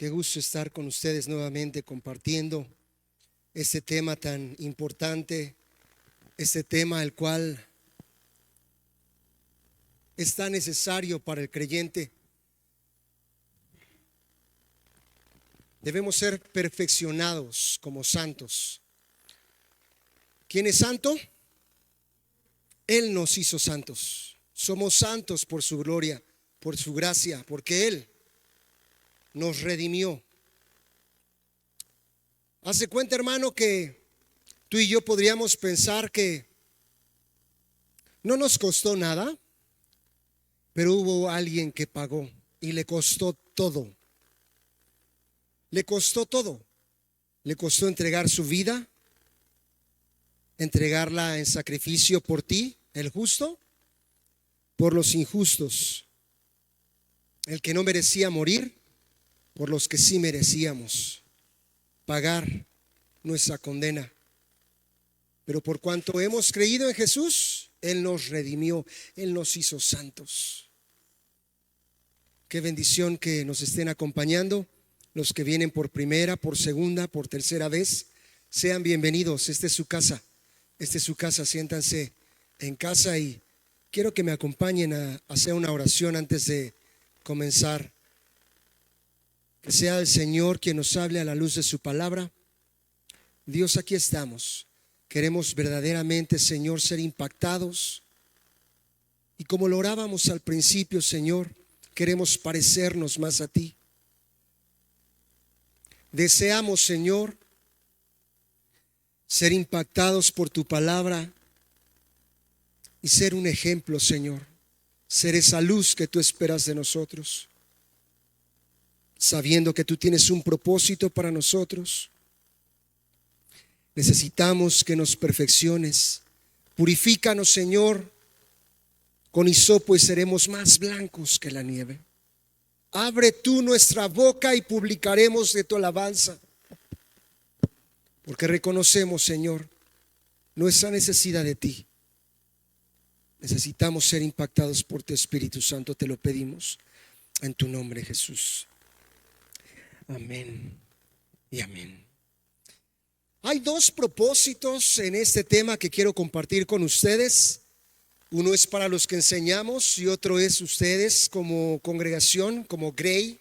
Qué gusto estar con ustedes nuevamente compartiendo este tema tan importante, este tema el cual es tan necesario para el creyente. Debemos ser perfeccionados como santos. ¿Quién es santo? Él nos hizo santos. Somos santos por su gloria, por su gracia, porque Él nos redimió. Hace cuenta, hermano, que tú y yo podríamos pensar que no nos costó nada, pero hubo alguien que pagó y le costó todo. Le costó todo. Le costó entregar su vida, entregarla en sacrificio por ti, el justo, por los injustos, el que no merecía morir, por los que sí merecíamos pagar nuestra condena. Pero por cuanto hemos creído en Jesús, Él nos redimió, Él nos hizo santos. Qué bendición que nos estén acompañando. Los que vienen por primera, por segunda, por tercera vez, sean bienvenidos. Esta es su casa. Esta es su casa. Siéntanse en casa y quiero que me acompañen a hacer una oración antes de comenzar. Que sea el Señor quien nos hable a la luz de su palabra. Dios, aquí estamos. Queremos verdaderamente, Señor, ser impactados. Y como lo orábamos al principio, Señor, queremos parecernos más a ti. Deseamos, Señor, ser impactados por tu palabra y ser un ejemplo, Señor. Ser esa luz que tú esperas de nosotros, sabiendo que tú tienes un propósito para nosotros. Necesitamos que nos perfecciones. Purifícanos, Señor, con hisopo y seremos más blancos que la nieve. Abre tú nuestra boca y publicaremos de tu alabanza, porque reconocemos, Señor, nuestra necesidad de ti. Necesitamos ser impactados por tu Espíritu Santo. Te lo pedimos en tu nombre, Jesús. Amén y amén. Hay dos propósitos en este tema que quiero compartir con ustedes. Uno es para los que enseñamos y otro es ustedes como congregación, como Grey.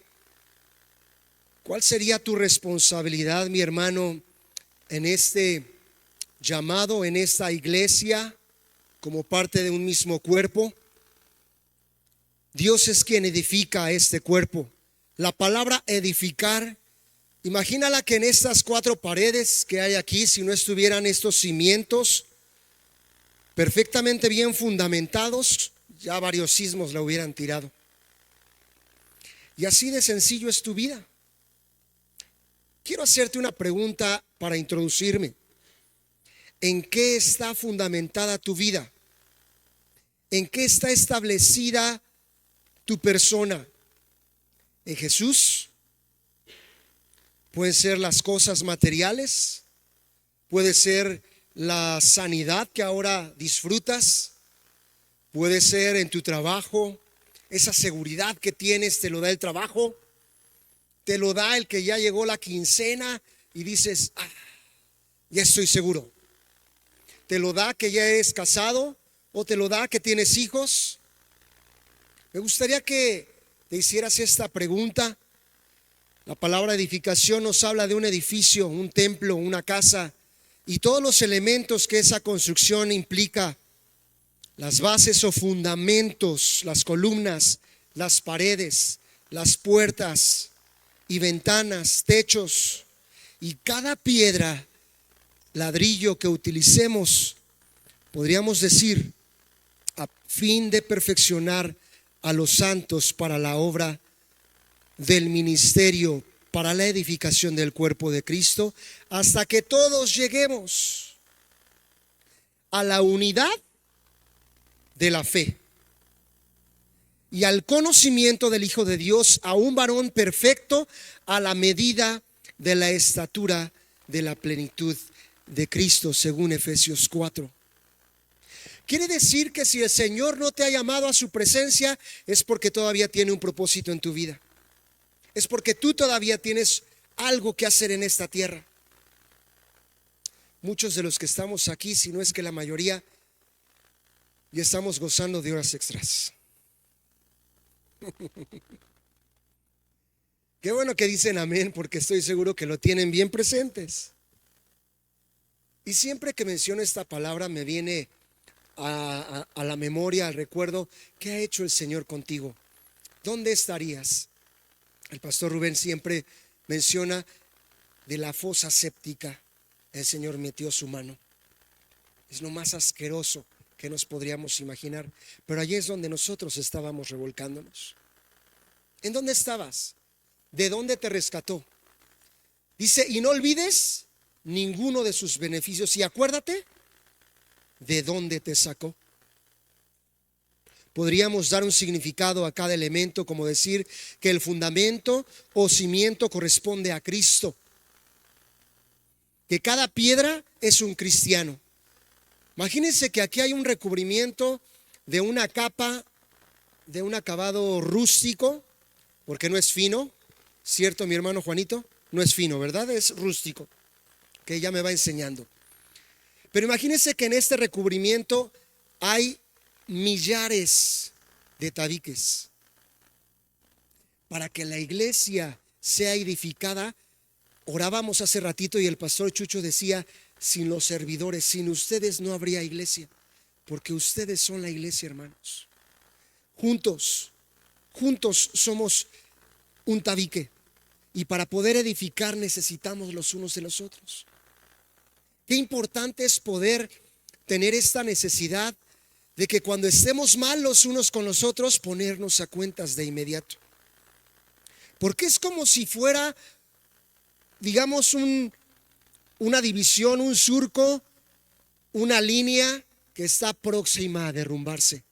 ¿Cuál sería tu responsabilidad, mi hermano, en este llamado, en esta iglesia, como parte de un mismo cuerpo? Dios es quien edifica a este cuerpo. La palabra edificar, imagínala que en estas 4 paredes que hay aquí, si no estuvieran estos cimientos perfectamente bien fundamentados, ya varios sismos la hubieran tirado. Y así de sencillo es tu vida. Quiero hacerte una pregunta para introducirme. ¿En qué está fundamentada tu vida? ¿En qué está establecida tu persona? ¿En Jesús? Pueden ser las cosas materiales, puede ser la sanidad que ahora disfrutas, puede ser en tu trabajo, esa seguridad que tienes te lo da el trabajo, te lo da el que ya llegó la quincena y dices, ya estoy seguro. Te lo da que ya eres casado o te lo da que tienes hijos. Me gustaría que te hicieras esta pregunta. La palabra edificación nos habla de un edificio, un templo, una casa y todos los elementos que esa construcción implica. Las bases o fundamentos, las columnas, las paredes, las puertas y ventanas, techos y cada piedra, ladrillo que utilicemos, podríamos decir, a fin de perfeccionar a los santos para la obra del ministerio, para la edificación del cuerpo de Cristo, hasta que todos lleguemos a la unidad de la fe y al conocimiento del Hijo de Dios, a un varón perfecto, a la medida de la estatura de la plenitud de Cristo, según Efesios 4. Quiere decir que si el Señor no te ha llamado a su presencia, es porque todavía tiene un propósito en tu vida. es porque tú todavía tienes algo que hacer en esta tierra. Muchos de los que estamos aquí, si no es que la mayoría, ya estamos gozando de horas extras. Qué bueno que dicen amén, porque estoy seguro que lo tienen bien presentes. Y siempre que menciono esta palabra me viene a la memoria, al recuerdo, ¿qué ha hecho el Señor contigo? ¿Dónde estarías? El pastor Rubén siempre menciona de la fosa séptica. El Señor metió su mano. Es lo más asqueroso que nos podríamos imaginar, pero allí es donde nosotros estábamos revolcándonos. ¿En dónde estabas? ¿De dónde te rescató? Dice, y no olvides ninguno de sus beneficios, y acuérdate de dónde te sacó. Podríamos dar un significado a cada elemento, como decir que el fundamento o cimiento corresponde a Cristo, que cada piedra es un cristiano. Imagínense que aquí hay un recubrimiento de una capa, de un acabado rústico, porque no es fino, ¿cierto, mi hermano Juanito? No es fino, ¿verdad? Es rústico, que ya me va enseñando. Pero imagínense que en este recubrimiento hay millares de tabiques. Para que la iglesia sea edificada, orábamos hace ratito y el pastor Chucho decía, sin los servidores, sin ustedes no habría iglesia, porque ustedes son la iglesia, hermanos. Juntos somos un tabique, y para poder edificar necesitamos los unos de los otros. Qué importante es poder tener esta necesidad de que cuando estemos mal los unos con los otros, ponernos a cuentas de inmediato. Porque es como si fuera, digamos, una división, un surco, una línea que está próxima a derrumbarse.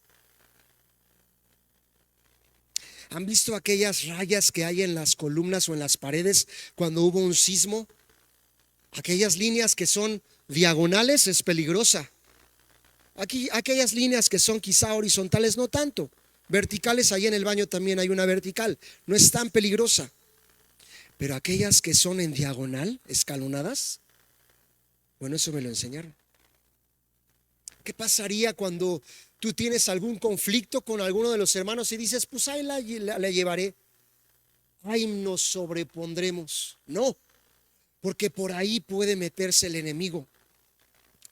¿Han visto aquellas rayas que hay en las columnas o en las paredes cuando hubo un sismo? Aquellas líneas que son diagonales es peligrosa. Aquí, aquellas líneas que son quizá horizontales no tanto. Verticales, ahí en el baño también hay una vertical. No es tan peligrosa. Pero aquellas que son en diagonal, escalonadas, bueno, eso me lo enseñaron. ¿Qué pasaría cuando tú tienes algún conflicto con alguno de los hermanos y dices, pues ahí la llevaré, ahí nos sobrepondremos? No, porque por ahí puede meterse el enemigo.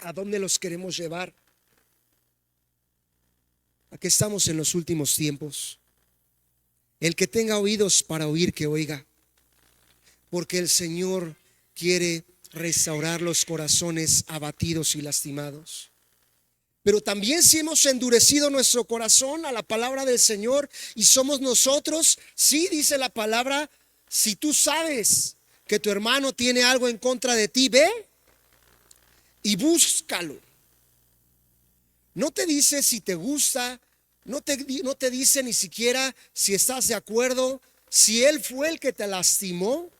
¿A dónde los queremos llevar? Aquí estamos en los últimos tiempos. El que tenga oídos para oír, que oiga, porque el Señor quiere restaurar los corazones abatidos y lastimados. Pero también si hemos endurecido nuestro corazón a la palabra del Señor y somos nosotros, sí dice la palabra, si tú sabes que tu hermano tiene algo en contra de ti, ve y búscalo. No te dice si te gusta, no te dice ni siquiera si estás de acuerdo, si él fue el que te lastimó,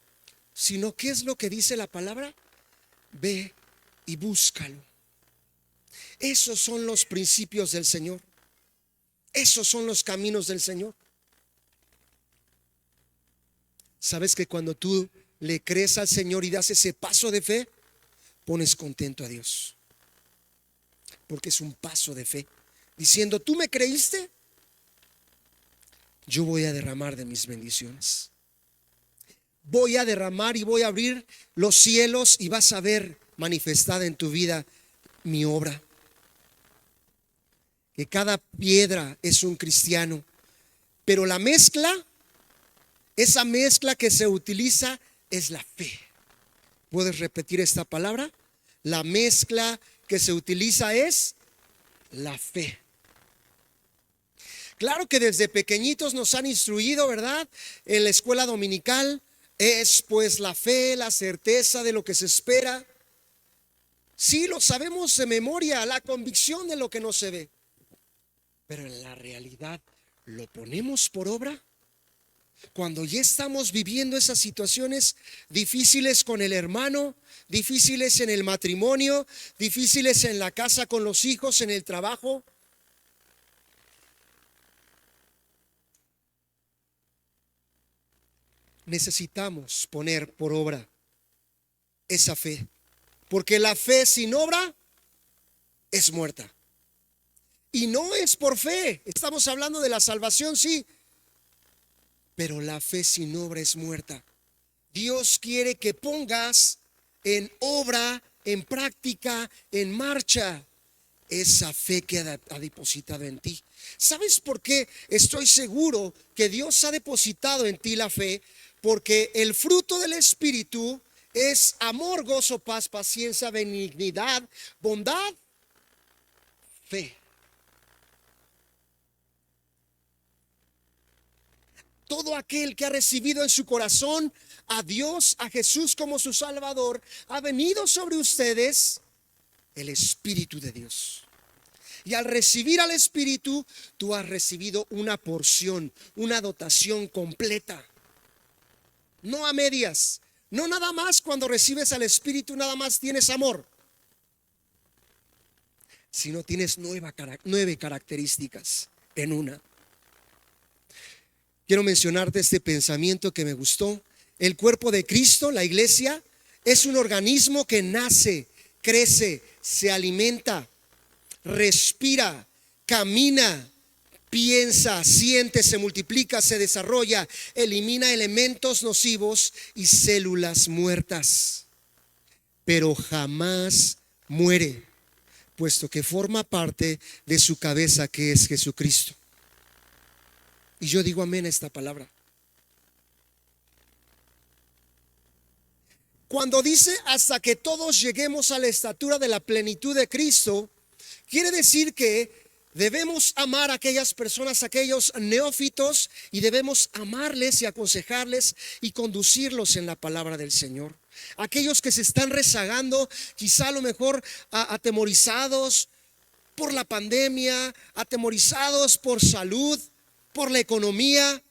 sino ¿qué es lo que dice la palabra? Ve y búscalo. Esos son los principios del Señor. Esos son los caminos del Señor. ¿Sabes que cuando tú le crees al Señor y das ese paso de fe, pones contento a Dios? Porque es un paso de fe, diciendo, ¿tú me creíste? Yo voy a derramar de mis bendiciones. Voy a derramar y voy a abrir los cielos y vas a ver manifestada en tu vida mi obra. Que cada piedra es un cristiano, pero la mezcla, esa mezcla que se utiliza es la fe. ¿Puedes repetir esta palabra? La mezcla que se utiliza es la fe. Claro que desde pequeñitos nos han instruido, ¿verdad? En la escuela dominical es pues la fe, la certeza de lo que se espera. Sí, lo sabemos de memoria, la convicción de lo que no se ve. Pero en la realidad, ¿lo ponemos por obra? Cuando ya estamos viviendo esas situaciones difíciles con el hermano, difíciles en el matrimonio, difíciles en la casa con los hijos, en el trabajo. necesitamos poner por obra esa fe, porque la fe sin obra es muerta. Y no es por fe, estamos hablando de la salvación, sí, pero la fe sin obra es muerta. Dios quiere que pongas en obra, en práctica, en marcha esa fe que ha depositado en ti. ¿Sabes por qué estoy seguro que Dios ha depositado en ti la fe? Porque el fruto del Espíritu es amor, gozo, paz, paciencia, benignidad, bondad, fe. Todo aquel que ha recibido en su corazón a Dios, a Jesús como su Salvador, ha venido sobre ustedes el Espíritu de Dios. Y al recibir al Espíritu, tú has recibido una porción, una dotación completa. No a medias. No nada más cuando recibes al Espíritu, nada más tienes amor, sino tienes nueve características en una. Quiero mencionarte este pensamiento que me gustó. El cuerpo de Cristo, la iglesia, es un organismo que nace, crece, se alimenta, respira, camina, piensa, siente, se multiplica, se desarrolla, elimina elementos nocivos y células muertas, pero jamás muere, puesto que forma parte de su cabeza, que es Jesucristo. Y yo digo amén a esta palabra. Cuando dice hasta que todos lleguemos a la estatura de la plenitud de Cristo, quiere decir que debemos amar a aquellas personas, a aquellos neófitos, y debemos amarles y aconsejarles y conducirlos en la palabra del Señor. Aquellos que se están rezagando, quizá a lo mejor atemorizados por la pandemia, atemorizados por salud, por la economía.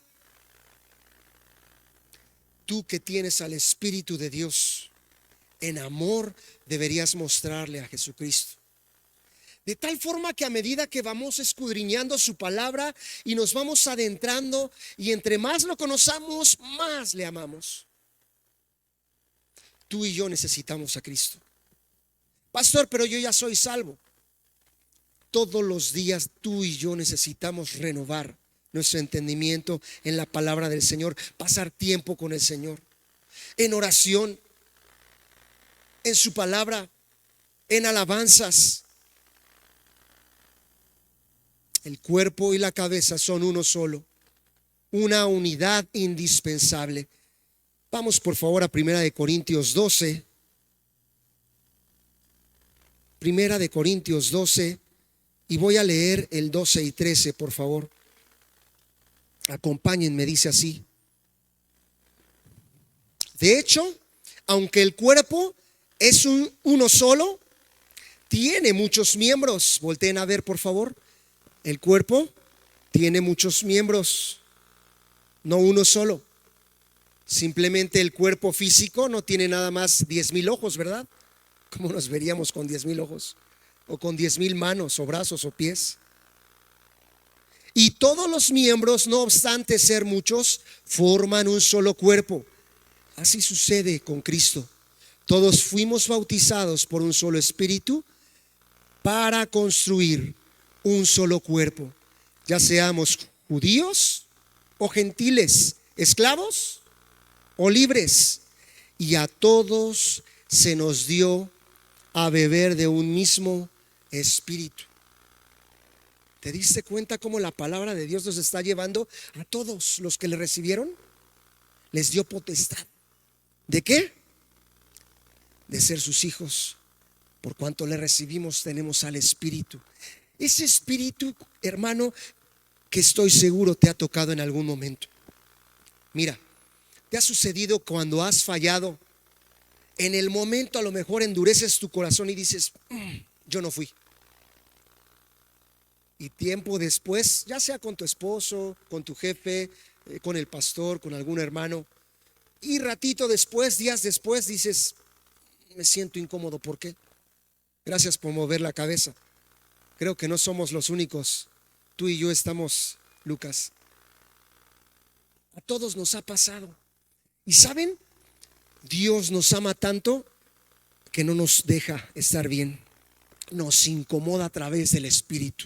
Tú que tienes al Espíritu de Dios, en amor deberías mostrarle a Jesucristo. De tal forma que a medida que vamos escudriñando su palabra y nos vamos adentrando, y entre más lo conozcamos, más le amamos. Tú y yo necesitamos a Cristo. Pastor, pero yo ya soy salvo. Todos los días tú y yo necesitamos renovar nuestro entendimiento en la palabra del Señor, pasar tiempo con el Señor, en oración, en su palabra, en alabanzas. El cuerpo y la cabeza son uno solo, una unidad indispensable. Vamos por favor a 1 Corintios 12. 1 Corintios 12, y voy a leer el 12 y 13, por favor. Acompáñenme, dice así. De hecho, aunque el cuerpo es uno solo, tiene muchos miembros. Volteen a ver, por favor. El cuerpo tiene muchos miembros, no uno solo. Simplemente el cuerpo físico no tiene nada más 10,000 ojos, ¿verdad? ¿Cómo nos veríamos con 10,000 ojos? O con 10,000 manos o brazos o pies. Y todos los miembros, no obstante ser muchos, forman un solo cuerpo. Así sucede con Cristo. Todos fuimos bautizados por un solo espíritu para construir un solo cuerpo, ya seamos judíos o gentiles, esclavos o libres, y a todos se nos dio a beber de un mismo espíritu. ¿Te diste cuenta cómo la palabra de Dios nos está llevando a todos los que le recibieron? Les dio potestad. ¿De qué? De ser sus hijos. Por cuanto le recibimos, tenemos al Espíritu. Ese Espíritu, hermano, que estoy seguro te ha tocado en algún momento. Mira, te ha sucedido cuando has fallado. En el momento a lo mejor endureces tu corazón y dices, yo no fui. Y tiempo después, ya sea con tu esposo, con tu jefe, con el pastor, con algún hermano, y ratito después, días después, dices, me siento incómodo. ¿Por qué? Gracias por mover la cabeza. Creo que no somos los únicos. Tú y yo estamos, Lucas. A todos nos ha pasado. Y saben, Dios nos ama tanto que no nos deja estar bien, nos incomoda a través del Espíritu.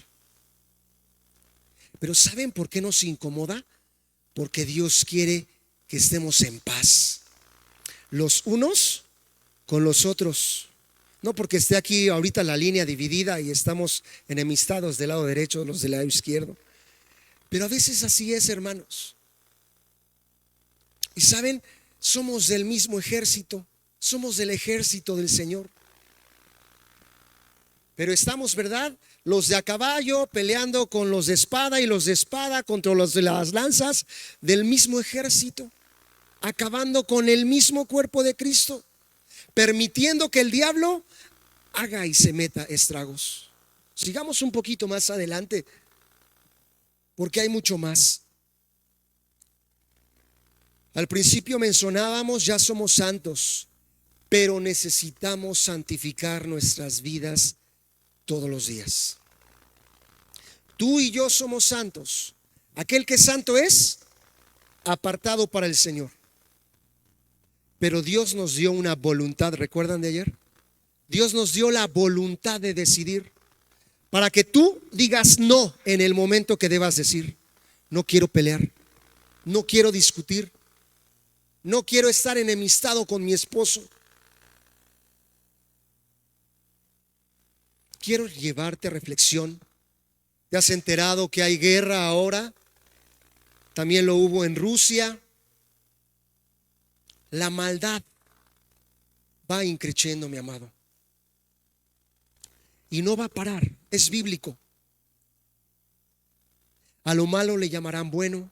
Pero ¿saben por qué nos incomoda? Porque Dios quiere que estemos en paz, los unos con los otros. No porque esté aquí ahorita la línea dividida y estamos enemistados del lado derecho, los del lado izquierdo. Pero a veces así es, hermanos. Y saben, somos del mismo ejército, somos del ejército del Señor. Pero estamos, ¿verdad? Los de a caballo peleando con los de espada y los de espada contra los de las lanzas del mismo ejército, acabando con el mismo cuerpo de Cristo, permitiendo que el diablo haga y se meta estragos. Sigamos un poquito más adelante, porque hay mucho más. Al principio mencionábamos, ya somos santos, pero necesitamos santificar nuestras vidas todos los días. Tú y yo somos santos. Aquel que santo es apartado para el Señor. Pero Dios nos dio una voluntad, ¿recuerdan de ayer? Dios nos dio la voluntad de decidir, para que tú digas no en el momento que debas decir: no quiero pelear, no quiero discutir, no quiero estar enemistado con mi esposo. Quiero llevarte a reflexión. ¿Te has enterado que hay guerra ahora? También lo hubo en Rusia. La maldad va increciendo, mi amado. Y no va a parar, es bíblico. A lo malo le llamarán bueno,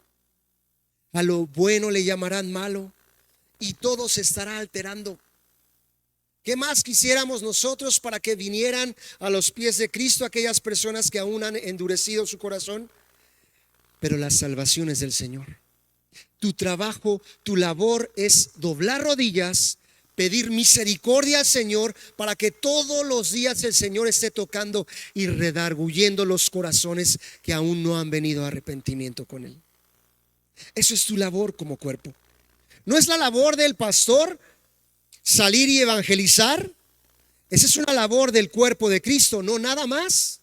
a lo bueno le llamarán malo, y todo se estará alterando. ¿Qué más quisiéramos nosotros para que vinieran a los pies de Cristo aquellas personas que aún han endurecido su corazón? Pero la salvación es del Señor. Tu trabajo, tu labor es doblar rodillas, pedir misericordia al Señor, para que todos los días el Señor esté tocando y redarguyendo los corazones que aún no han venido a arrepentimiento con Él. Eso es tu labor como cuerpo. No es la labor del pastor salir y evangelizar. Esa es una labor del cuerpo de Cristo, no nada más.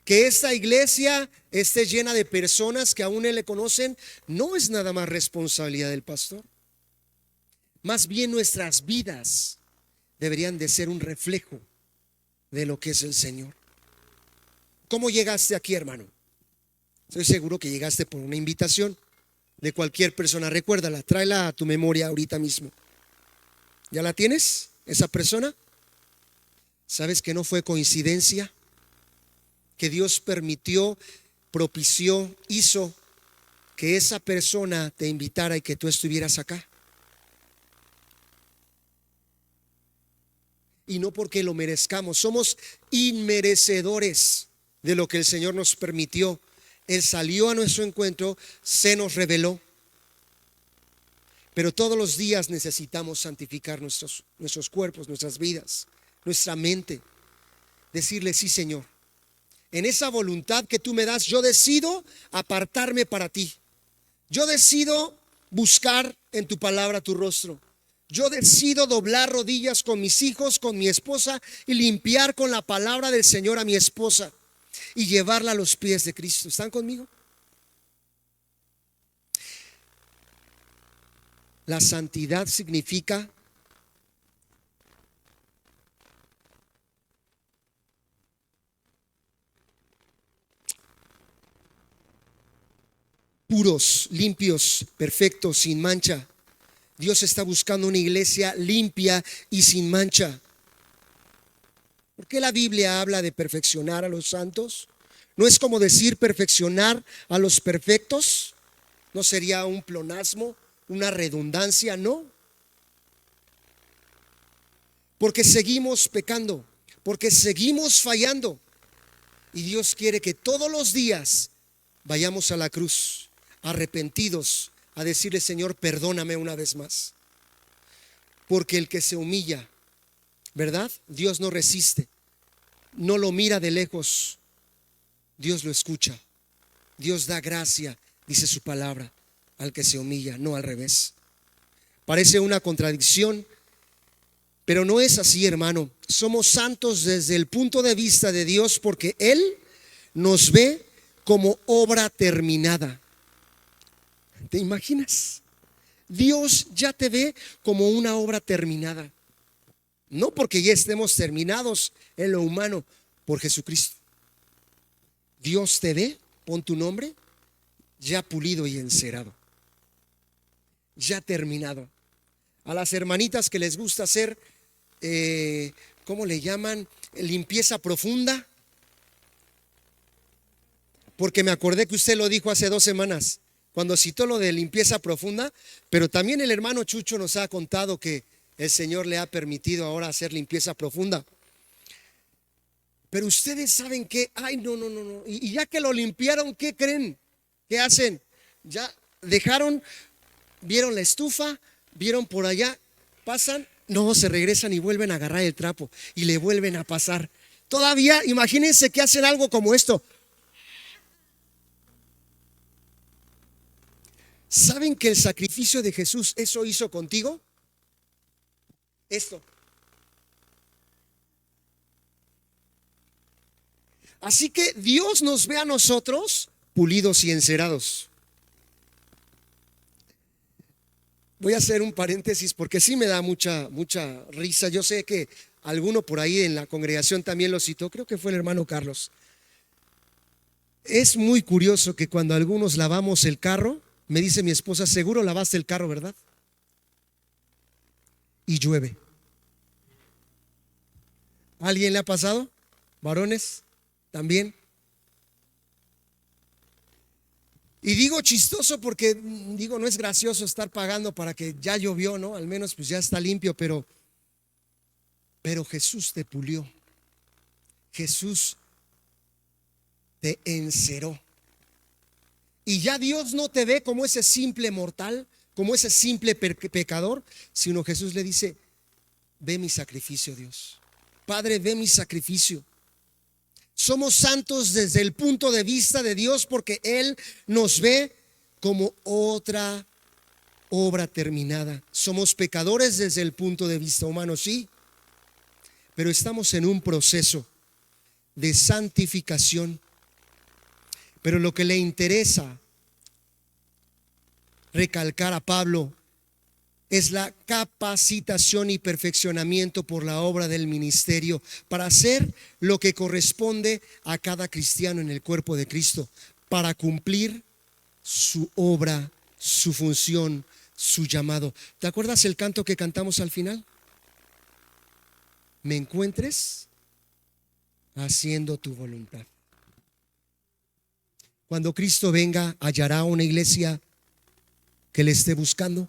Que esta iglesia esté llena de personas que aún le conocen, no es nada más responsabilidad del pastor. Más bien nuestras vidas deberían de ser un reflejo de lo que es el Señor. ¿Cómo llegaste aquí, hermano? Estoy seguro que llegaste por una invitación de cualquier persona. Recuérdala, tráela a tu memoria ahorita mismo. ¿Ya la tienes, esa persona? ¿Sabes que no fue coincidencia? Que Dios permitió, propició, hizo que esa persona te invitara y que tú estuvieras acá. Y no porque lo merezcamos, somos inmerecedores de lo que el Señor nos permitió. Él salió a nuestro encuentro, se nos reveló. Pero todos los días necesitamos santificar nuestros cuerpos, nuestras vidas, nuestra mente. Decirle: sí, Señor, en esa voluntad que tú me das, yo decido apartarme para ti. Yo decido buscar en tu palabra tu rostro. Yo decido doblar rodillas con mis hijos, con mi esposa, y limpiar con la palabra del Señor a mi esposa y llevarla a los pies de Cristo. ¿Están conmigo? La santidad significa puros, limpios, perfectos, sin mancha. Dios está buscando una iglesia limpia y sin mancha. ¿Por qué la Biblia habla de perfeccionar a los santos? ¿No es como decir perfeccionar a los perfectos? ¿No sería un pleonasmo, una redundancia? No. Porque seguimos pecando, porque seguimos fallando. Y Dios quiere que todos los días vayamos a la cruz, arrepentidos, a decirle: Señor, perdóname una vez más. Porque el que se humilla, ¿verdad? Dios no resiste, no lo mira de lejos, Dios lo escucha, Dios da gracia, dice su palabra. al que se humilla, no al revés. Parece una contradicción, pero no es así, hermano. Somos santos desde el punto de vista de Dios porque Él nos ve como obra terminada. ¿Te imaginas? Dios ya te ve como una obra terminada. No porque ya estemos terminados en lo humano, por Jesucristo. Dios te ve, pon tu nombre, ya pulido y encerado, ya terminado. A las hermanitas que les gusta hacer, ¿cómo le llaman? Limpieza profunda. Porque me acordé que usted lo dijo hace 2 semanas, cuando citó lo de limpieza profunda, pero también el hermano Chucho nos ha contado que el Señor le ha permitido ahora hacer limpieza profunda. Pero ustedes saben que, ay, no. Y ya que lo limpiaron, ¿qué creen? ¿Qué hacen? Ya dejaron, vieron la estufa, vieron por allá, pasan, no, se regresan y vuelven a agarrar el trapo y le vuelven a pasar. Todavía, imagínense que hacen algo como esto. ¿Saben que el sacrificio de Jesús eso hizo contigo? Esto. Así que Dios nos ve a nosotros pulidos y encerados. Voy a hacer un paréntesis porque sí me da mucha risa. Yo sé que alguno por ahí en la congregación también lo citó, creo que fue el hermano Carlos. Es muy curioso que cuando algunos lavamos el carro, me dice mi esposa, seguro lavaste el carro, ¿verdad? Y llueve. ¿A alguien le ha pasado? ¿Varones? ¿También? Y digo chistoso porque digo, no es gracioso estar pagando para que ya llovió, ¿no? Al menos pues ya está limpio, pero Jesús te pulió. Jesús te enceró. Y ya Dios no te ve como ese simple mortal, como ese simple pecador, sino Jesús le dice, ve mi sacrificio, Dios. Padre, ve mi sacrificio. Somos santos desde el punto de vista de Dios porque Él nos ve como otra obra terminada. Somos pecadores desde el punto de vista humano, sí, pero estamos en un proceso de santificación. Pero lo que le interesa recalcar a Pablo es la capacitación y perfeccionamiento por la obra del ministerio para hacer lo que corresponde a cada cristiano en el cuerpo de Cristo, para cumplir su obra, su función, su llamado. ¿Te acuerdas el canto que cantamos al final? Me encuentres haciendo tu voluntad. Cuando Cristo venga, ¿hallará una iglesia que le esté buscando?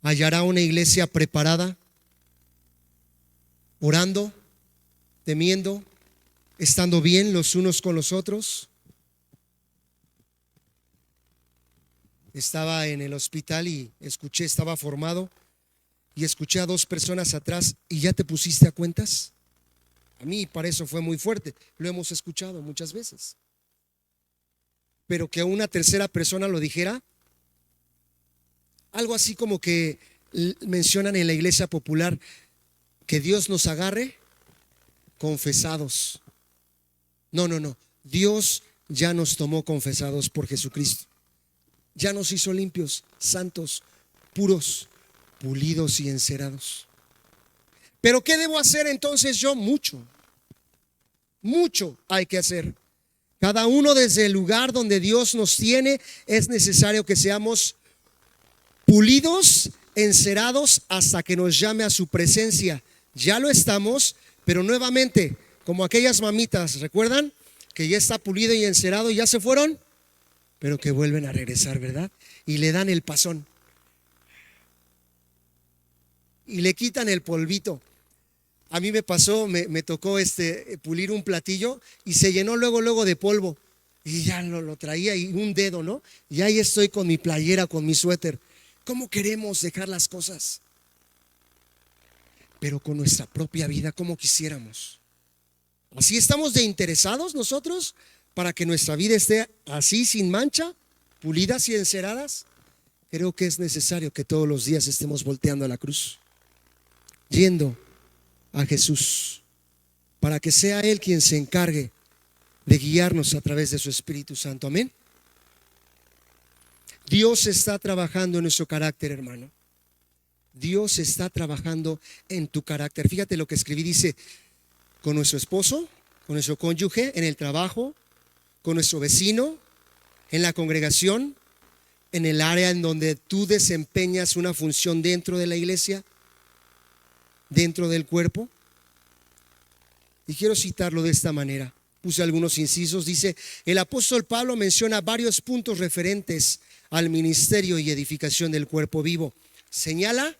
¿Hallará una iglesia preparada? ¿Orando? ¿Temiendo? ¿Estando bien los unos con los otros? Estaba en el hospital y escuché, estaba formado y escuché a 2 personas atrás. ¿Y ya te pusiste a cuentas? A mí para eso fue muy fuerte. Lo hemos escuchado muchas veces. Pero que una tercera persona lo dijera, algo así como que mencionan en la iglesia popular, que Dios nos agarre confesados. No. Dios ya nos tomó confesados por Jesucristo. Ya nos hizo limpios, santos, puros, pulidos y encerados. Pero ¿qué debo hacer entonces yo? Mucho hay que hacer. Cada uno desde el lugar donde Dios nos tiene, es necesario que seamos pulidos, encerados hasta que nos llame a su presencia. Ya lo estamos, pero nuevamente, como aquellas mamitas, ¿recuerdan? Que ya está pulido y encerado y ya se fueron, pero que vuelven a regresar, ¿verdad? Y le dan el pasón y le quitan el polvito. A mí me pasó, me tocó pulir un platillo y se llenó luego de polvo y ya lo traía y un dedo, ¿no? Y ahí estoy con mi playera, con mi suéter. ¿Cómo queremos dejar las cosas? Pero con nuestra propia vida, ¿cómo quisiéramos? Así estamos de interesados nosotros para que nuestra vida esté así sin mancha. pulidas y enceradas, creo que es necesario que todos los días estemos volteando a la cruz, yendo a Jesús, para que sea Él quien se encargue de guiarnos a través de su Espíritu Santo. Amén. Dios está trabajando en nuestro carácter, hermano. Dios está trabajando en tu carácter. Fíjate lo que escribí, dice: con nuestro esposo, con nuestro cónyuge, en el trabajo, con nuestro vecino, en la congregación, en el área en donde tú desempeñas una función dentro de la iglesia, dentro del cuerpo. Y quiero citarlo de esta manera. Puse algunos incisos. Dice: el apóstol Pablo menciona varios puntos referentes al ministerio y edificación del cuerpo vivo. Señala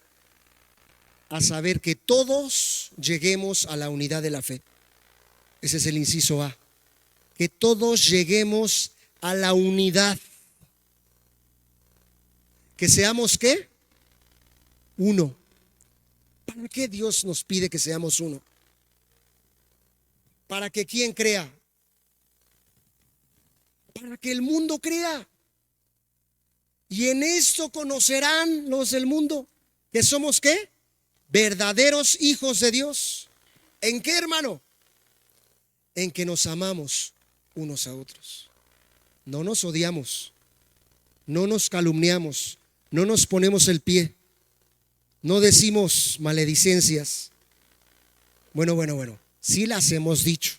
a saber que todos lleguemos a la unidad de la fe. Ese es el inciso A. Que todos lleguemos a la unidad. Que seamos ¿qué? Uno. ¿Para qué Dios nos pide que seamos uno? Para que ¿quién crea? Para que el mundo crea. Y en esto conocerán los del mundo que somos ¿qué? Verdaderos hijos de Dios. ¿En qué, hermano? En que nos amamos unos a otros. No nos odiamos, no nos calumniamos, no nos ponemos el pie, no decimos maledicencias. Bueno, sí las hemos dicho,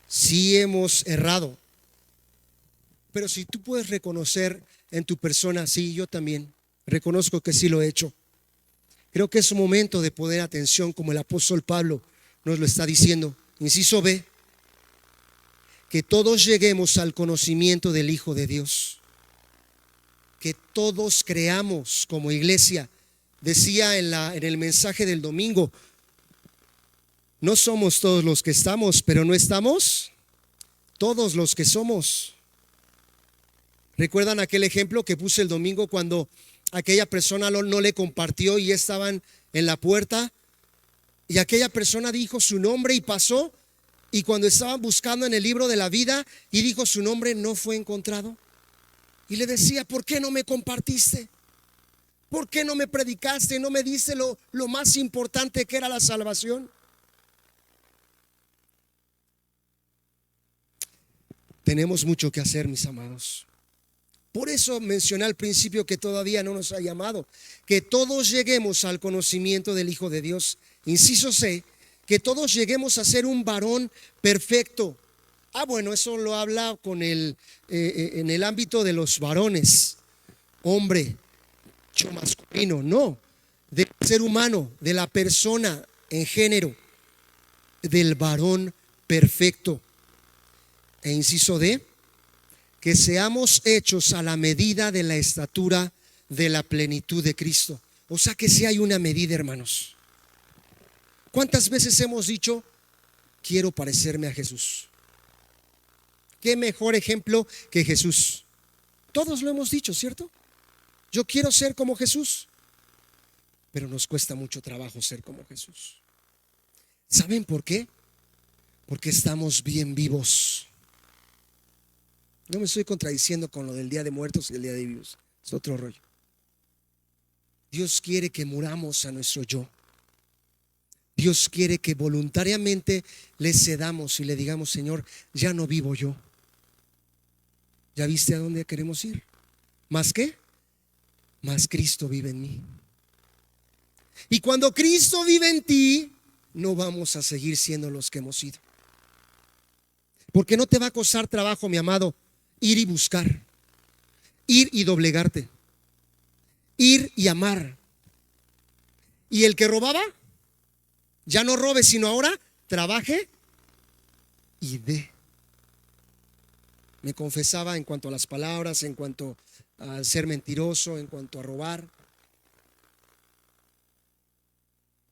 sí hemos errado. Pero si tú puedes reconocer en tu persona: sí, yo también reconozco que sí lo he hecho. Creo que es un momento de poner atención, como el apóstol Pablo nos lo está diciendo. Inciso B: que todos lleguemos al conocimiento del Hijo de Dios. Que todos creamos como iglesia. Decía en el mensaje del domingo: no somos todos los que estamos, pero no estamos todos los que somos. ¿Recuerdan aquel ejemplo que puse el domingo cuando aquella persona no le compartió y estaban en la puerta? Y aquella persona dijo su nombre y pasó, y cuando estaban buscando en el libro de la vida y dijo su nombre, no fue encontrado. Y le decía: ¿por qué no me compartiste? ¿Por qué no me predicaste? ¿No me diste lo más importante, que era la salvación? Tenemos mucho que hacer, mis amados. Por eso mencioné al principio que todavía no nos ha llamado. Que todos lleguemos al conocimiento del Hijo de Dios. Inciso C: que todos lleguemos a ser un varón perfecto. Bueno, eso lo habla en el ámbito de los varones. Hombre, macho masculino. No, del ser humano, de la persona en género, del varón perfecto. E inciso D: que seamos hechos a la medida de la estatura de la plenitud de Cristo. O sea que sí hay una medida, hermanos. ¿Cuántas veces hemos dicho: quiero parecerme a Jesús? ¿Qué mejor ejemplo que Jesús? Todos lo hemos dicho, ¿cierto? Yo quiero ser como Jesús. Pero nos cuesta mucho trabajo ser como Jesús. ¿Saben por qué? Porque estamos bien vivos. No me estoy contradiciendo con lo del Día de Muertos y el Día de Vivos. Es otro rollo. Dios quiere que muramos a nuestro yo. Dios quiere que voluntariamente le cedamos y le digamos: Señor, ya no vivo yo. ¿Ya viste a dónde queremos ir? ¿Más qué? Más Cristo vive en mí. Y cuando Cristo vive en ti, no vamos a seguir siendo los que hemos sido. Porque no te va a costar trabajo, mi amado, ir y buscar, ir y doblegarte, ir y amar. Y el que robaba, ya no robe, sino ahora trabaje y dé. Me confesaba en cuanto a las palabras, en cuanto a ser mentiroso, en cuanto a robar.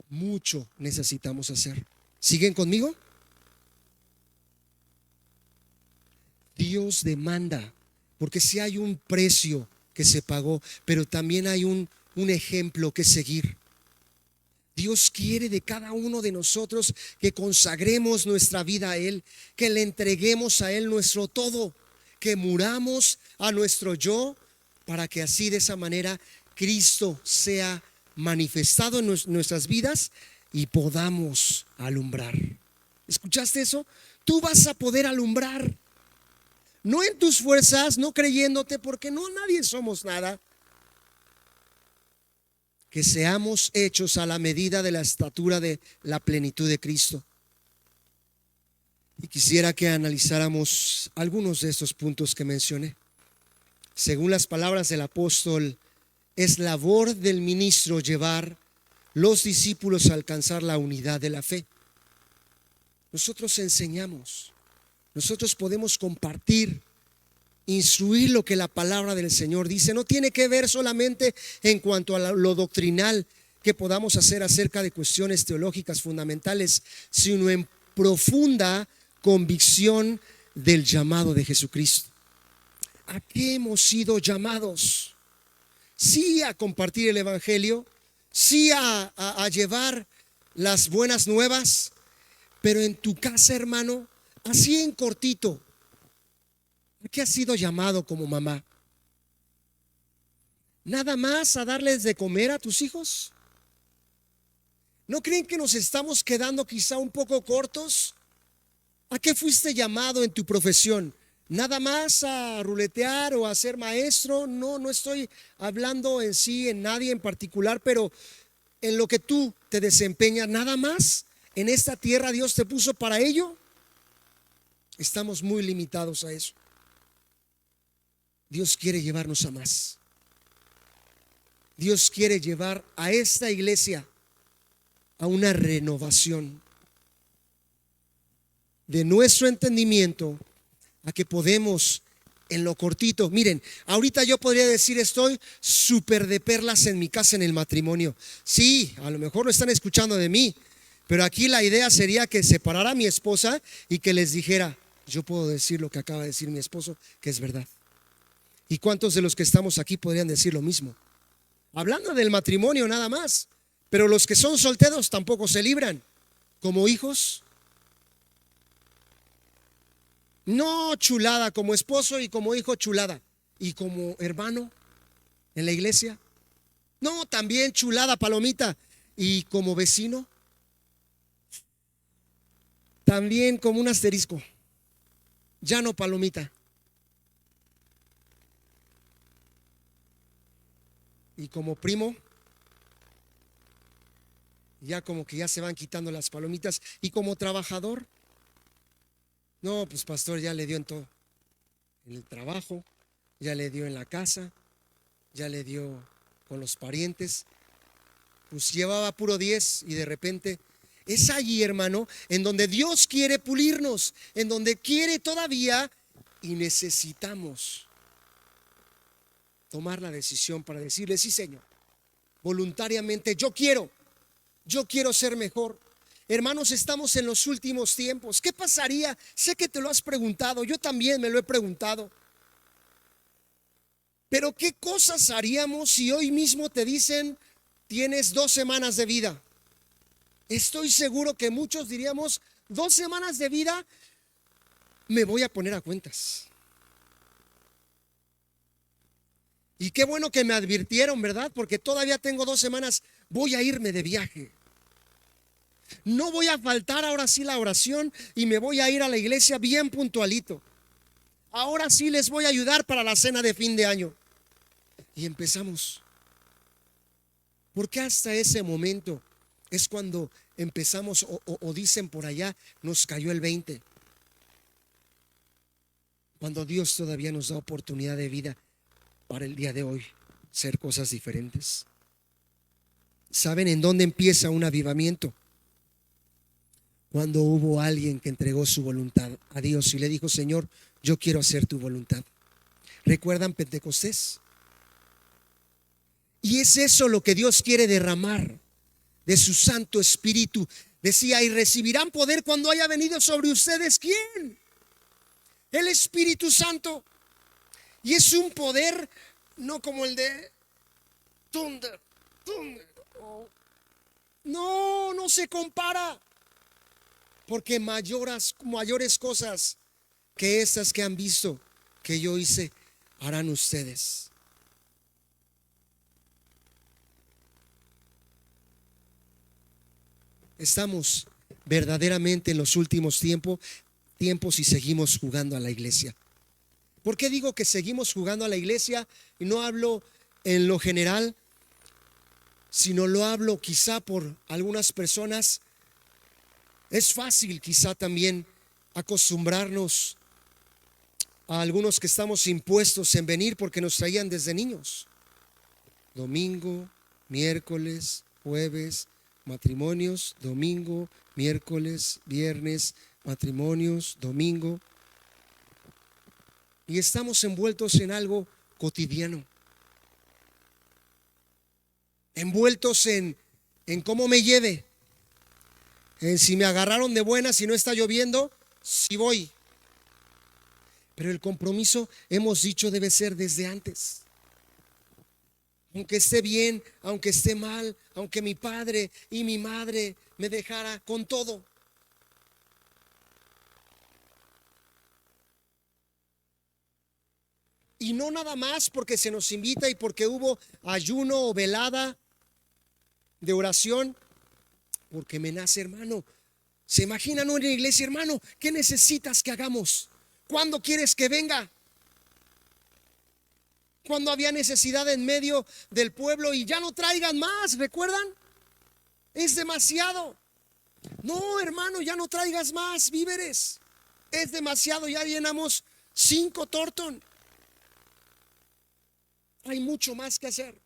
Mucho necesitamos hacer. ¿Siguen conmigo? Dios demanda, porque si hay un precio que se pagó, pero también hay un ejemplo que seguir. Dios quiere de cada uno de nosotros que consagremos nuestra vida a Él, que le entreguemos a Él nuestro todo, que muramos a nuestro yo, para que así de esa manera Cristo sea manifestado en nuestras vidas y podamos alumbrar. ¿Escuchaste eso? Tú vas a poder alumbrar, no en tus fuerzas, no creyéndote, porque no, nadie somos nada. Que seamos hechos a la medida de la estatura de la plenitud de Cristo. Y quisiera que analizáramos algunos de estos puntos que mencioné. Según las palabras del apóstol, es labor del ministro llevar los discípulos a alcanzar la unidad de la fe. Nosotros enseñamos, nosotros podemos compartir, instruir lo que la palabra del Señor dice. No tiene que ver solamente en cuanto a lo doctrinal que podamos hacer acerca de cuestiones teológicas fundamentales, sino en profunda convicción del llamado de Jesucristo. ¿A qué hemos sido llamados? Sí, a compartir el evangelio, sí a llevar las buenas nuevas, pero en tu casa, hermano, así en cortito, ¿a qué has sido llamado como mamá? ¿Nada más a darles de comer a tus hijos? ¿No creen que nos estamos quedando quizá un poco cortos? ¿A qué fuiste llamado en tu profesión? ¿Nada más a ruletear o a ser maestro? No estoy hablando en sí, en nadie en particular, pero en lo que tú te desempeñas, nada más. En esta tierra Dios te puso para ello. Estamos muy limitados a eso. Dios quiere llevarnos a más. Dios quiere llevar a esta iglesia a una renovación de nuestro entendimiento, a que podemos en lo cortito. Miren, ahorita yo podría decir: estoy súper de perlas en mi casa en el matrimonio. Sí, a lo mejor lo están escuchando de mí, pero aquí la idea sería que separara a mi esposa y que les dijera: yo puedo decir lo que acaba de decir mi esposo, que es verdad. ¿Y cuántos de los que estamos aquí podrían decir lo mismo? Hablando del matrimonio nada más, pero los que son solteros tampoco se libran. Como hijos, no chulada, como esposo, y como hijo chulada, y como hermano en la iglesia, no, también chulada, palomita, y como vecino, también como un asterisco, ya no palomita. Y como primo, ya como que ya se van quitando las palomitas. Y como trabajador, no, pues pastor, ya le dio en todo, en el trabajo, ya le dio en la casa, ya le dio con los parientes. Pues llevaba puro 10 y de repente es allí, hermano, en donde Dios quiere pulirnos, en donde quiere todavía, y necesitamos tomar la decisión para decirle: sí, Señor, voluntariamente yo quiero ser mejor. Hermanos, estamos en los últimos tiempos. ¿Qué pasaría? Sé que te lo has preguntado, yo también me lo he preguntado. Pero ¿qué cosas haríamos si hoy mismo te dicen: tienes 2 semanas de vida? Estoy seguro que muchos diríamos: 2 semanas de vida, me voy a poner a cuentas. Y qué bueno que me advirtieron, ¿verdad? Porque todavía tengo 2 semanas, voy a irme de viaje. No voy a faltar ahora sí la oración y me voy a ir a la iglesia bien puntualito. Ahora sí les voy a ayudar para la cena de fin de año. Y empezamos. Porque hasta ese momento es cuando empezamos, o dicen por allá, nos cayó el 20. Cuando Dios todavía nos da oportunidad de vida para el día de hoy, ser cosas diferentes. ¿Saben en dónde empieza un avivamiento? Cuando hubo alguien que entregó su voluntad a Dios y le dijo: Señor, yo quiero hacer tu voluntad. ¿Recuerdan Pentecostés? Y es eso lo que Dios quiere derramar de su Santo Espíritu. Decía: y recibirán poder cuando haya venido sobre ustedes, ¿quién? El Espíritu Santo. Y es un poder no como el de thunder. No se compara. Porque mayores cosas que estas que han visto que yo hice, harán ustedes. Estamos verdaderamente en los últimos tiempos y seguimos jugando a la iglesia. ¿Por qué digo que seguimos jugando a la iglesia? Y no hablo en lo general, sino lo hablo quizá por algunas personas. Es fácil quizá también acostumbrarnos a algunos que estamos impuestos en venir porque nos traían desde niños. Domingo, miércoles, jueves, matrimonios, domingo, miércoles, viernes, matrimonios, domingo. Y estamos envueltos en algo cotidiano. Envueltos en cómo me lleve. En si me agarraron de buena, si no está lloviendo, si voy. Pero el compromiso, hemos dicho, debe ser desde antes. Aunque esté bien, aunque esté mal, aunque mi padre y mi madre me dejara con todo. Y no nada más porque se nos invita y porque hubo ayuno o velada de oración, porque me nace, hermano. ¿Se imaginan en una iglesia, hermano? ¿Qué necesitas que hagamos? ¿Cuándo quieres que venga? Cuando había necesidad en medio del pueblo y ya no traigan más, ¿recuerdan? Es demasiado. No, hermano, ya no traigas más víveres. Es demasiado, ya llenamos 5 Thornton. Hay mucho más que hacer.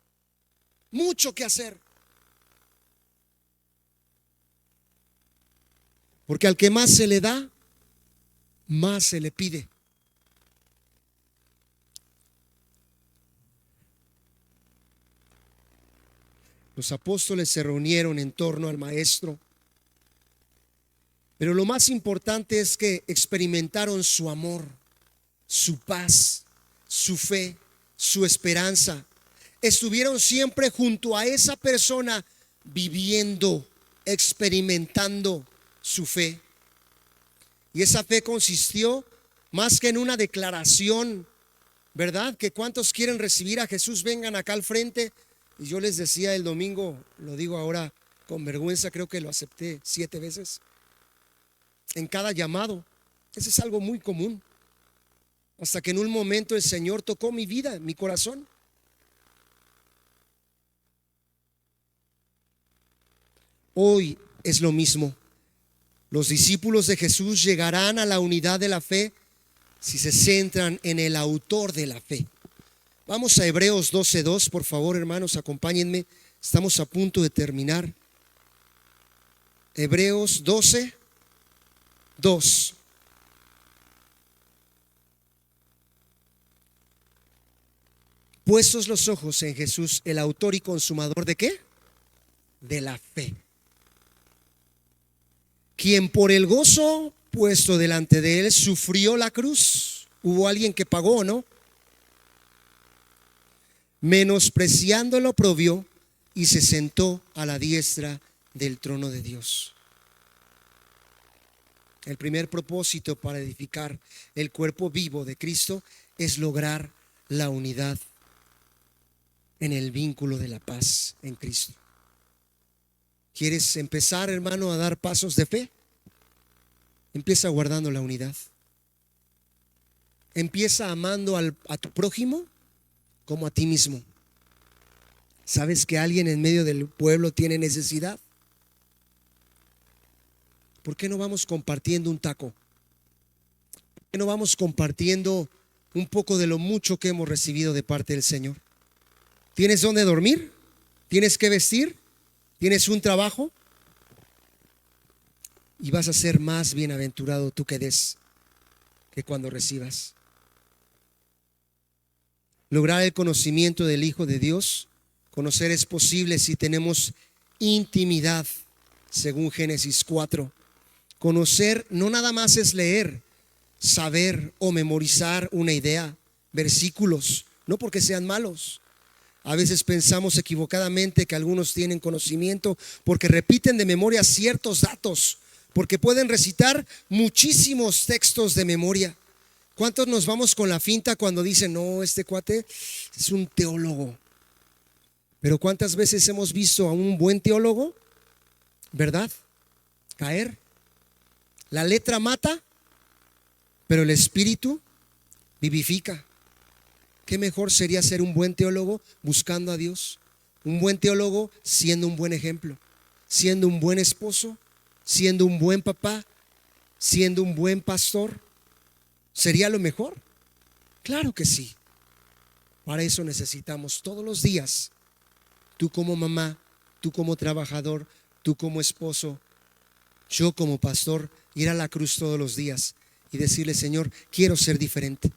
Mucho que hacer. Porque al que más se le da, más se le pide. Los apóstoles se reunieron en torno al maestro, pero lo más importante es que experimentaron su amor, su paz, su fe, su esperanza. Estuvieron siempre junto a esa persona, viviendo, experimentando su fe. Y esa fe consistió más que en una declaración, ¿verdad? Que cuántos quieren recibir a Jesús, vengan acá al frente. Y yo les decía el domingo, lo digo ahora con vergüenza, creo que lo acepté 7 veces en cada llamado. Eso es algo muy común. Hasta que en un momento el Señor tocó mi vida, mi corazón. Hoy es lo mismo. Los discípulos de Jesús llegarán a la unidad de la fe si se centran en el autor de la fe. Vamos a Hebreos 12:2, por favor, hermanos, acompáñenme. Estamos a punto de terminar. Hebreos 12:2. Puestos los ojos en Jesús, el autor y consumador ¿de qué? De la fe. Quien por el gozo puesto delante de él sufrió la cruz. Hubo alguien que pagó, ¿no? Menospreciándolo, provió y se sentó a la diestra del trono de Dios. El primer propósito para edificar el cuerpo vivo de Cristo es lograr la unidad en el vínculo de la paz en Cristo. ¿Quieres empezar, hermano, a dar pasos de fe? Empieza guardando la unidad. Empieza amando a tu prójimo como a ti mismo. ¿Sabes que alguien en medio del pueblo tiene necesidad? ¿Por qué no vamos compartiendo un taco? ¿Por qué no vamos compartiendo un poco de lo mucho que hemos recibido de parte del Señor? ¿Tienes dónde dormir? ¿Tienes que vestir? ¿Tienes un trabajo? Y vas a ser más bienaventurado tú que des que cuando recibas. Lograr el conocimiento del Hijo de Dios. Conocer es posible si tenemos intimidad, según Génesis 4. Conocer no nada más es leer, saber o memorizar una idea, versículos, no porque sean malos. A veces pensamos equivocadamente que algunos tienen conocimiento porque repiten de memoria ciertos datos, porque pueden recitar muchísimos textos de memoria. ¿Cuántos nos vamos con la finta cuando dicen, no, este cuate es un teólogo? Pero ¿cuántas veces hemos visto a un buen teólogo, verdad, caer? La letra mata, pero el espíritu vivifica. ¿Qué mejor sería ser un buen teólogo buscando a Dios? Un buen teólogo siendo un buen ejemplo, siendo un buen esposo, siendo un buen papá, siendo un buen pastor. ¿Sería lo mejor? Claro que sí. Para eso necesitamos todos los días, tú como mamá, tú como trabajador, tú como esposo, yo como pastor, ir a la cruz todos los días y decirle, Señor, quiero ser diferente.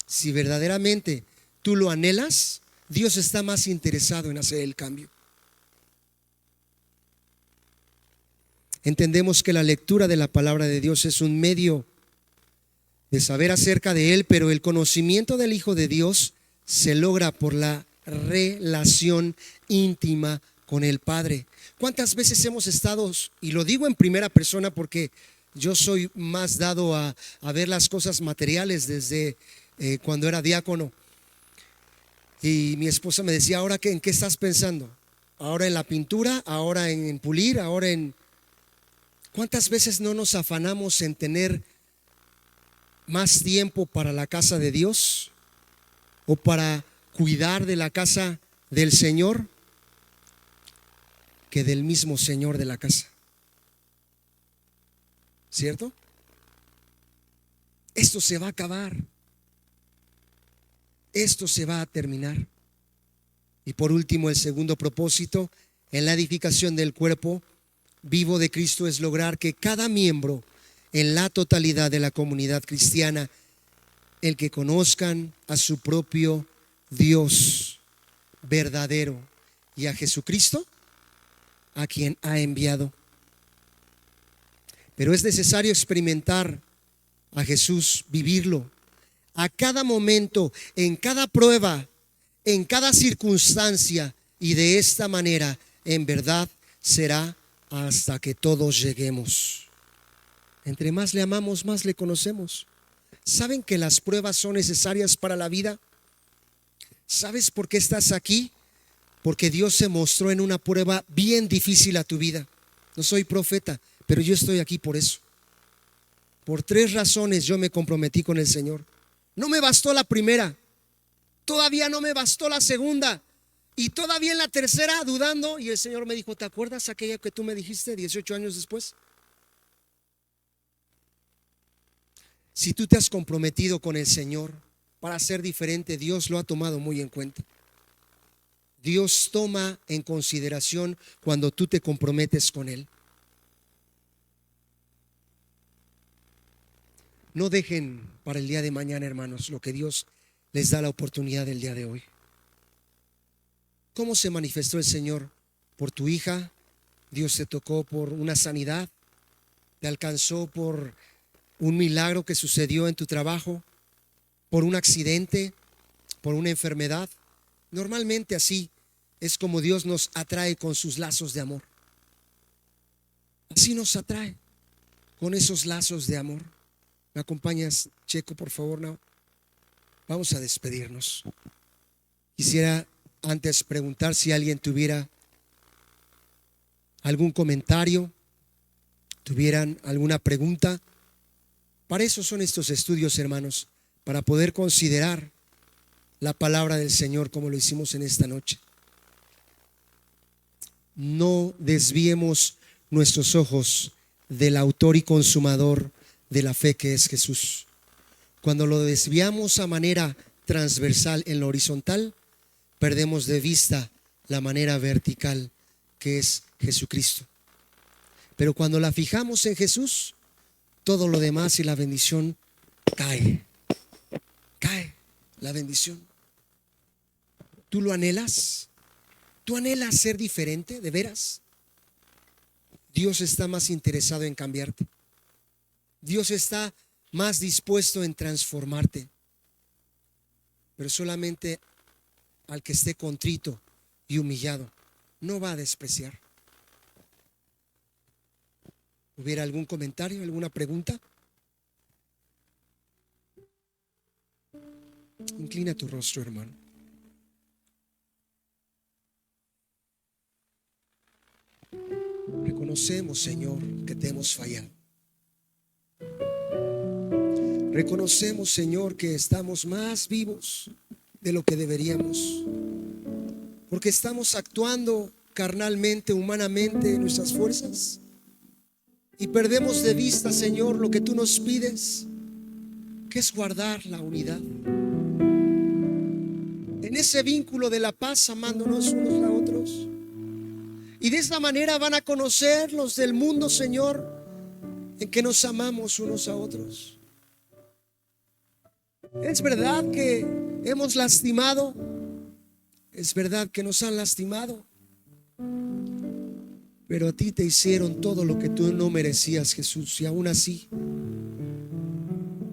Si verdaderamente tú lo anhelas, Dios está más interesado en hacer el cambio. Entendemos que la lectura de la palabra de Dios es un medio de saber acerca de Él, pero el conocimiento del Hijo de Dios se logra por la relación íntima con el Padre. ¿Cuántas veces hemos estado, y lo digo en primera persona porque yo soy más dado a ver las cosas materiales desde cuando era diácono? Y mi esposa me decía, ¿ahora qué, en qué estás pensando? ¿Ahora en la pintura? ¿Ahora en pulir? ¿Ahora en...? ¿Cuántas veces no nos afanamos en tener más tiempo para la casa de Dios o para cuidar de la casa del Señor que del mismo Señor de la casa? ¿Cierto? Esto se va a acabar. Esto se va a terminar. Y por último, el segundo propósito en la edificación del cuerpo vivo de Cristo es lograr que cada miembro en la totalidad de la comunidad cristiana, el que conozcan a su propio Dios verdadero y a Jesucristo, a quien ha enviado. Pero es necesario experimentar a Jesús, vivirlo a cada momento, en cada prueba, en cada circunstancia, y de esta manera en verdad será hasta que todos lleguemos. Entre más le amamos, más le conocemos. ¿Saben que las pruebas son necesarias para la vida? ¿Sabes por qué estás aquí? Porque Dios se mostró en una prueba bien difícil a tu vida. No soy profeta, pero yo estoy aquí por eso. Por 3 razones yo me comprometí con el Señor. No me bastó la primera, todavía no me bastó la segunda, y todavía en la tercera dudando, y el Señor me dijo, ¿te acuerdas aquella que tú me dijiste 18 años después? Si tú te has comprometido con el Señor para ser diferente, Dios lo ha tomado muy en cuenta. Dios toma en consideración cuando tú te comprometes con Él. No dejen para el día de mañana, hermanos, lo que Dios les da la oportunidad del día de hoy. ¿Cómo se manifestó el Señor? Por tu hija, Dios te tocó por una sanidad, te alcanzó por un milagro que sucedió en tu trabajo, por un accidente, por una enfermedad. Normalmente así es como Dios nos atrae con sus lazos de amor. Así nos atrae con esos lazos de amor. ¿Me acompañas, Checo, por favor? No. Vamos a despedirnos. Quisiera antes preguntar si alguien tuviera algún comentario, tuvieran alguna pregunta. Para eso son estos estudios, hermanos, para poder considerar la palabra del Señor como lo hicimos en esta noche. No desviemos nuestros ojos del autor y consumador de la fe, que es Jesús. Cuando lo desviamos a manera transversal en lo horizontal, perdemos de vista la manera vertical, que es Jesucristo. Pero cuando la fijamos en Jesús, todo lo demás y la bendición cae la bendición. ¿Tú lo anhelas? ¿Tú anhelas ser diferente, de veras? Dios está más interesado en cambiarte. Dios está más dispuesto en transformarte. Pero solamente al que esté contrito y humillado, no va a despreciar. ¿Hubiera algún comentario, alguna pregunta? Inclina tu rostro, hermano. Reconocemos, Señor, que te hemos fallado. Reconocemos, Señor, que estamos más vivos de lo que deberíamos, porque estamos actuando carnalmente, humanamente, en nuestras fuerzas, y perdemos de vista, Señor, lo que tú nos pides, que es guardar la unidad en ese vínculo de la paz, amándonos unos a otros. Y de esta manera van a conocer los del mundo, Señor, en que nos amamos unos a otros. Es verdad que hemos lastimado, es verdad que nos han lastimado, pero a ti te hicieron todo lo que tú no merecías, Jesús, y aún así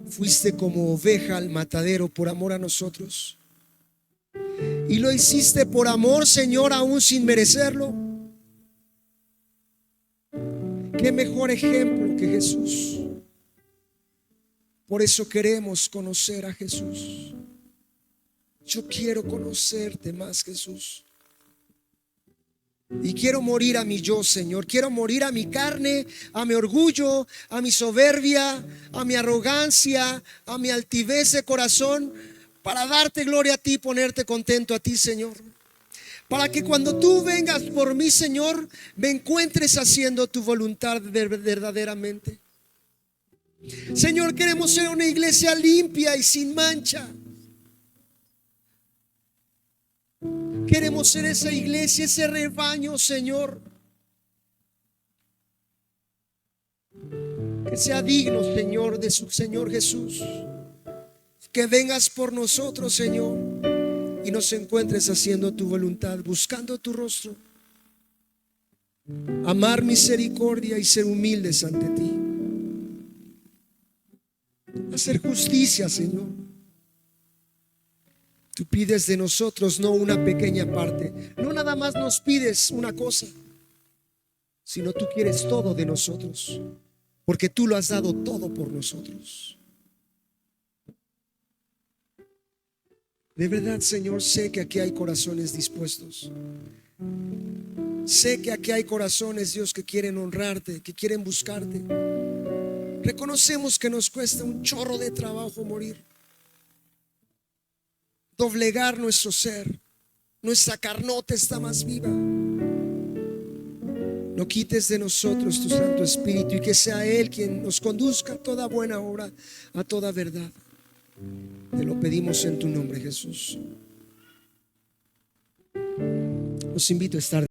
fuiste como oveja al matadero por amor a nosotros. Y lo hiciste por amor, Señor, aún sin merecerlo. Qué mejor ejemplo que Jesús. Por eso queremos conocer a Jesús. Yo quiero conocerte más, Jesús. Y quiero morir a mi yo, Señor. Quiero morir a mi carne, a mi orgullo, a mi soberbia, a mi arrogancia, a mi altivez de corazón, para darte gloria a ti, ponerte contento a ti, Señor. Para que cuando tú vengas por mí, Señor, me encuentres haciendo tu voluntad verdaderamente. Señor, queremos ser una iglesia limpia y sin mancha. Queremos ser esa iglesia, ese rebaño, Señor, que sea digno, Señor, de su Señor Jesús. Que vengas por nosotros, Señor, y nos encuentres haciendo tu voluntad, buscando tu rostro. Amar misericordia y ser humildes ante ti. Hacer justicia, Señor. Tú pides de nosotros no una pequeña parte, no nada más nos pides una cosa, sino tú quieres todo de nosotros, porque tú lo has dado todo por nosotros. De verdad, Señor, sé que aquí hay corazones dispuestos. Sé que aquí hay corazones, Dios, que quieren honrarte, que quieren buscarte. Reconocemos que nos cuesta un chorro de trabajo morir, doblegar nuestro ser. Nuestra carnota está más viva. No quites de nosotros tu Santo Espíritu, y que sea Él quien nos conduzca a toda buena obra, a toda verdad. Te lo pedimos en tu nombre, Jesús. Los invito a estar